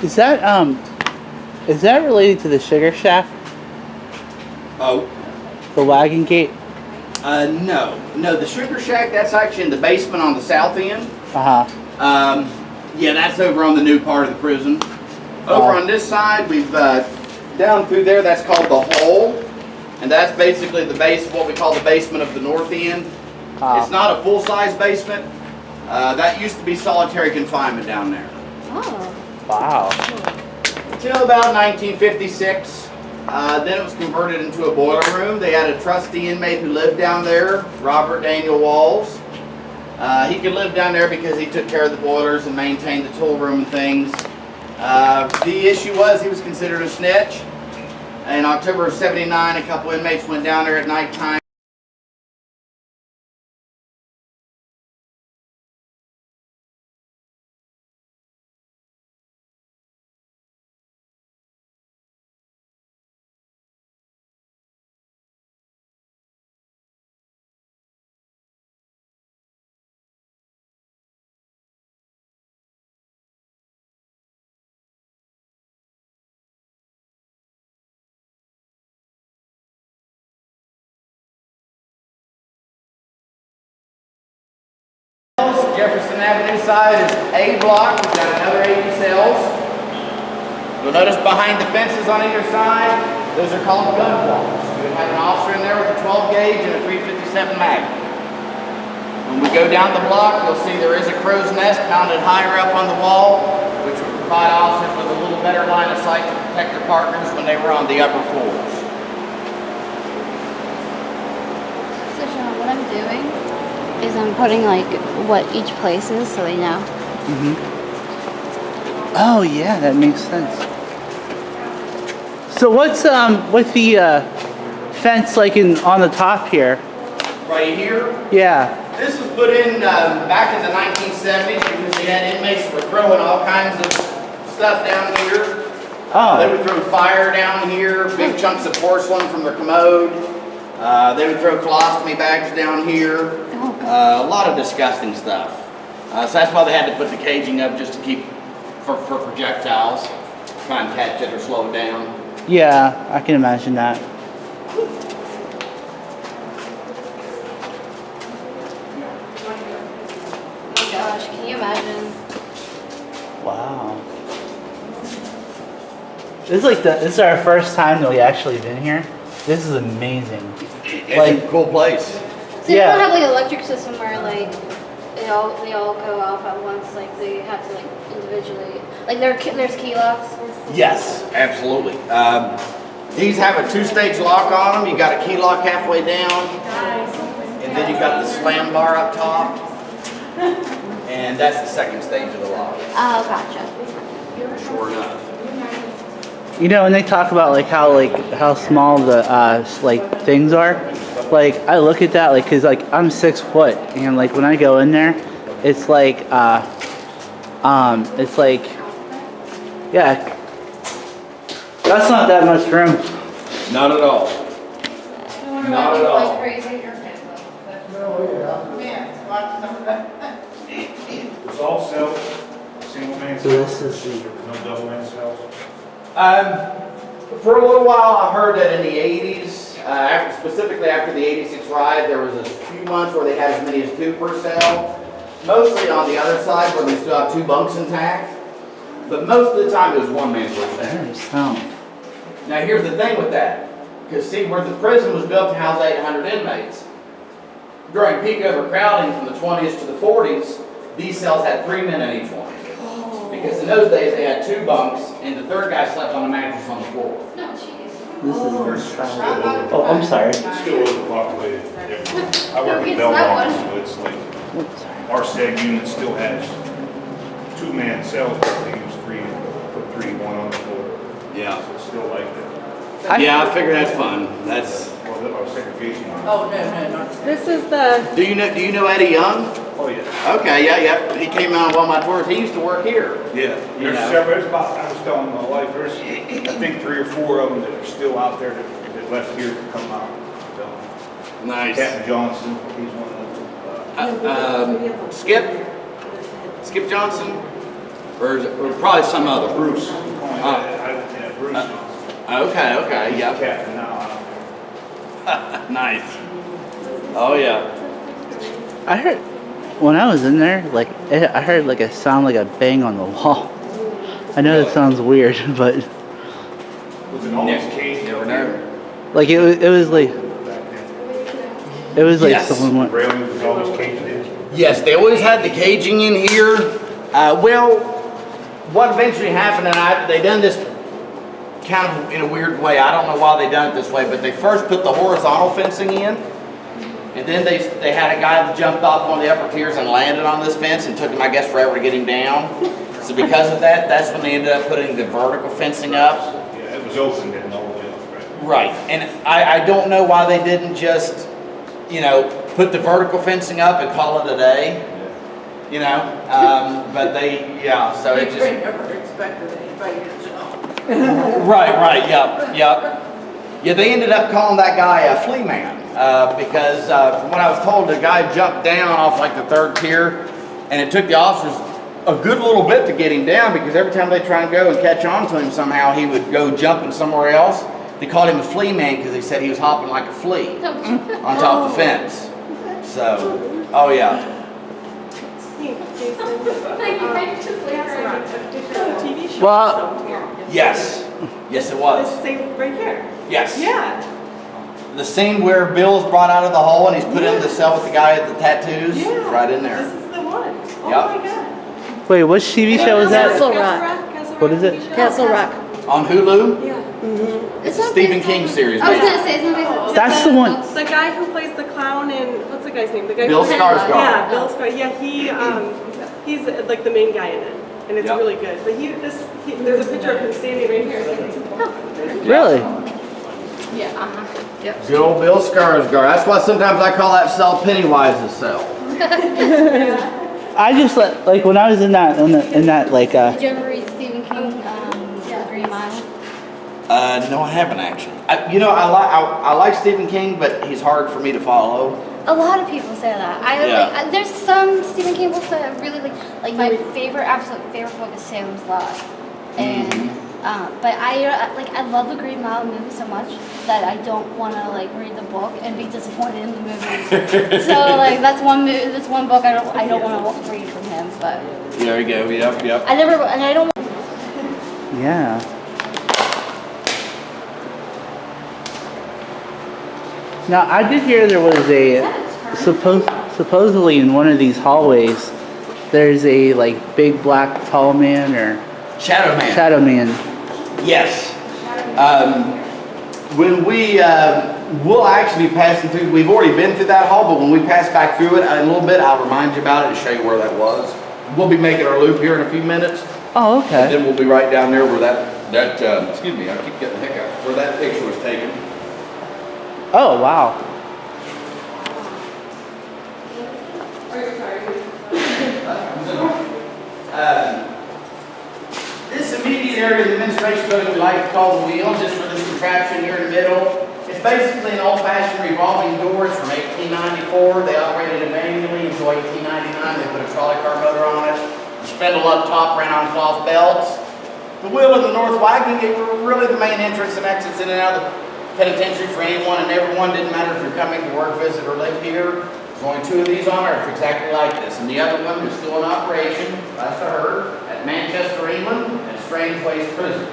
Is that related to the Sugar Shack? Oh. The wagon gate? No. No, the Sugar Shack, that's actually in the basement on the south end. Uh-huh. Yeah, that's over on the new part of the prison. Over on this side, we've, down through there, that's called the hole. And that's basically the base, what we call the basement of the north end. It's not a full-size basement. That used to be solitary confinement down there. Oh. Wow. Until about 1956. Then it was converted into a boiler room. They had a trusty inmate who lived down there, Robert Daniel Walls. He could live down there because he took care of the boilers and maintained the tool room and things. The issue was he was considered a snitch. In October of '79, a couple inmates went down there at nighttime. Jefferson Avenue side is A block. We've got another 80 cells. You'll notice behind the fences on either side, those are called gun blocks. You have an officer in there with a 12 gauge and a 357 Magnum. When we go down the block, you'll see there is a crow's nest mounted higher up on the wall, which would provide officers with a little better line of sight to protect their partners when they were on the upper floors. So Sean, what I'm doing is I'm putting like what each place is so they know. Oh yeah, that makes sense. So what's with the fence like on the top here? Right here, Yeah. this was put in back in the 1970s because they had inmates that were throwing all kinds of stuff down here. They would throw fire down here, big chunks of porcelain from their commode. They would throw colostomy bags down here. A lot of disgusting stuff. So that's why they had to put the caging up just to keep for projectiles, try and catch it or slow it down. Yeah, I can imagine that. Oh my gosh, can you imagine? Wow. This is our first time that we actually been here. This is amazing. It's a cool place. So you don't have like an electric system where like they all go off at once, like they have to like individually, like there's key locks? Yes, absolutely. These have a two-stage lock on them. You got a key lock halfway down, and then you got the slam bar up top, and that's the second stage of the lock. Oh, gotcha. Sure enough. You know, when they talk about how small the like things are, like I look at that like 'cause like I'm 6 foot and like when I go in there, it's like yeah, that's not that much room. Not at all. Not at all. It's all cells, single man So cells. this is No double man cells. For a little while, I heard that in the 80s, specifically after the 86 riot, there was a few months where they had as many as 2 per cell. Mostly on the other side where they still have 2 bunks intact. But most of the time it was 1 man's room. there's sound. Now here's the thing with that. Because see, where the prison was built to house 800 inmates, during peak overcrowding from the 20s to the 40s, these cells had 3 men in each one. Because in those days they had 2 bunks and the third guy slept on a mattress on the floor. No, jeez. This is oh, I'm sorry. It's still overpopulated. I work in It's that Belmont, one. so it's like, Oops, sorry. our SAG unit still has 2-man cells, but they use 3, put 3, 1 on the floor. Yeah. So it's still like that. Yeah, I figure that's fun. That's. Well, our segregation unit. Oh, no, not. This is the, Do you know Eddie Young? Oh, yeah. Okay, yeah. He came out on one of my tours. He used to work here. Yeah. You There's know. several, there's about, I was telling my wife, there's, I think 3 or 4 of them that are still out there that left here to come out. So, Nice. Captain Johnson, he's one of them. Skip Johnson. or probably some other. Bruce. Uh, Bruce. Okay, yeah. Captain now. Nice. Oh yeah. I heard when I was in there, like I heard like a sound like a bang on the wall. I know that sounds weird, but Was it always caged? Never know. like it was like Yes. someone went. Railing was always caged in. Yes, they always had the caging in here. Well, what eventually happened, and they done this kind of in a weird way. I don't know why they done it this way, but they first put the horizontal fencing in, and then they had a guy that jumped off one of the upper tiers and landed on this fence, and took him, I guess, forever to get him down. So because of that, that's when they ended up putting the vertical fencing up. Yeah, it was open then all the way up, right? Right, and I don't know why they didn't just, put the vertical fencing up and call it a day. But so it just. They never expected anybody to jump. Right, yep. Yeah, they ended up calling that guy a flea man because from what I was told, the guy jumped down off like the third tier, and it took the officers a good little bit to get him down because every time they try and go and catch on to him somehow, he would go jumping somewhere else. They called him a flea man because they said he was hopping like a flea on top of the fence. So, oh yeah. TV show. Well, Yes, it was. This thing right here. Yes. Yeah. The scene where Bill's brought out of the hole and he's put in the cell with the guy at the tattoos. Yeah. Right in there. This is the one. Oh Yep. my God. wait, which TV show is that? Castle Rock. What is it? Castle Rock. On Hulu? Yeah. It's a Stephen King series. I was based- gonna say, isn't it? That's the one. The guy who plays the clown in, what's the guy's name? The guy Bill who Skarsgård. Yeah, Bill Skarsgård. Yeah, he's like the main guy in it, and it's Yep. really good. But there's a picture of him standing right here. Really? Yeah. Good old Bill Skarsgård. That's why sometimes I call that cell Pennywise's cell. I just like when I was in that like Did you ever read Stephen King, The Green Mile? No, I haven't actually. I like Stephen King, but he's hard for me to follow. A lot of people say that. Yeah. There's some Stephen King books that I really like. Like my absolute favorite book is Salem's Lot, and but I love the Green Mile movie so much that I don't want to read the book and be disappointed in the movie. So that's one book I don't want to read from him. But There you go. Yep. I don't. yeah. Now I did hear there was a supposedly in one of these hallways there's a big black tall man or Shadow Man. shadow man. Yes. When we'll actually be passing through, we've already been through that hall, but when we pass back through it in a little bit, I'll remind you about it and show you where that was. We'll be making our loop here in a few minutes, Oh, and okay. then we'll be right down there where that excuse me, I keep getting the hiccup, where that picture was taken. Oh, wow. This immediate area of the administration building we like to call the wheel, just for this contraption here in the middle. It's basically an old-fashioned revolving door. It's from 1894. They operated it manually until 1899. They put a trolley car motor on it. The spindle up top ran on cloth belts. The wheel and the north wagon were really the main entrance and exits in and out of the penitentiary for anyone and everyone. Didn't matter if you're coming to work, visit, or live here. There's only two of these on earth exactly like this. And the other one is still in operation, last I heard, at Manchester, England, at Strange Ways Prison.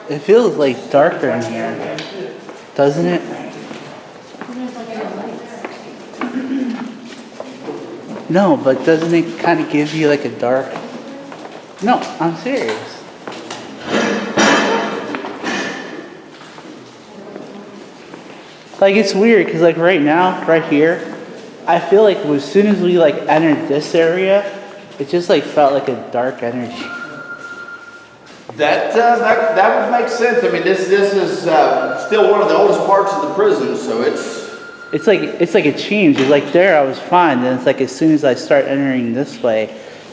It feels darker in here, doesn't it? No, but doesn't it kind of give you a dark? No, I'm serious. It's weird because right now, right here, I feel as soon as we entered this area, it just felt like a dark energy. That would make sense. I mean, this is still one of the oldest parts of the prison, so it's it's like a change. It's like there I was fine, then it's like as soon as I start entering this way,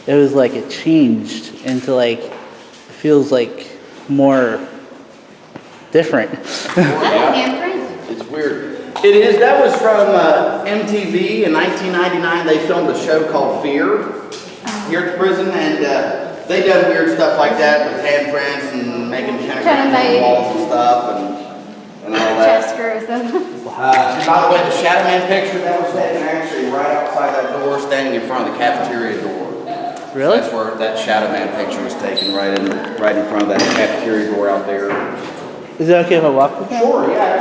it was like it changed into like it feels like more different. It's weird. It is. That was from MTV in 1999. They filmed a show called Fear here at the prison, and they done weird stuff like that with handprints and making pentagrams on the walls and stuff, and all that. Chest screws them. And by the way, the Shadow Man picture that was taken actually right outside that door, standing in front of the cafeteria door. Really? That's where that Shadow Man picture was taken, right in front of that cafeteria door out there. Is it okay if I walk with that? Sure, yeah,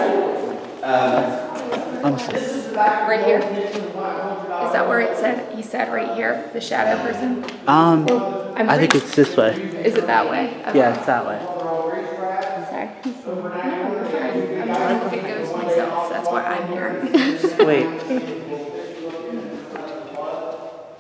absolutely. Right here? Is that where it said, he said right here, the shadow person? I think it's this way. Is it that way? Okay. Yeah, it's that way. Sorry. No, you're fine. I'm trying to look at ghosts myself, so that's why I'm here. Wait.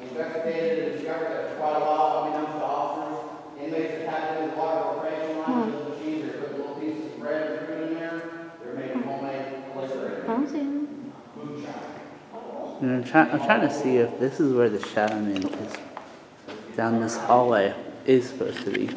Investigated and discovered that for quite a while, unbeknownst to officers, inmates are tapped into the water filtration line. Those machines are putting little pieces of bread and fruit in there. They're making homemade liquor. And I'm trying to see if this is where the Shadow Man is. Down this hallway is supposed to be.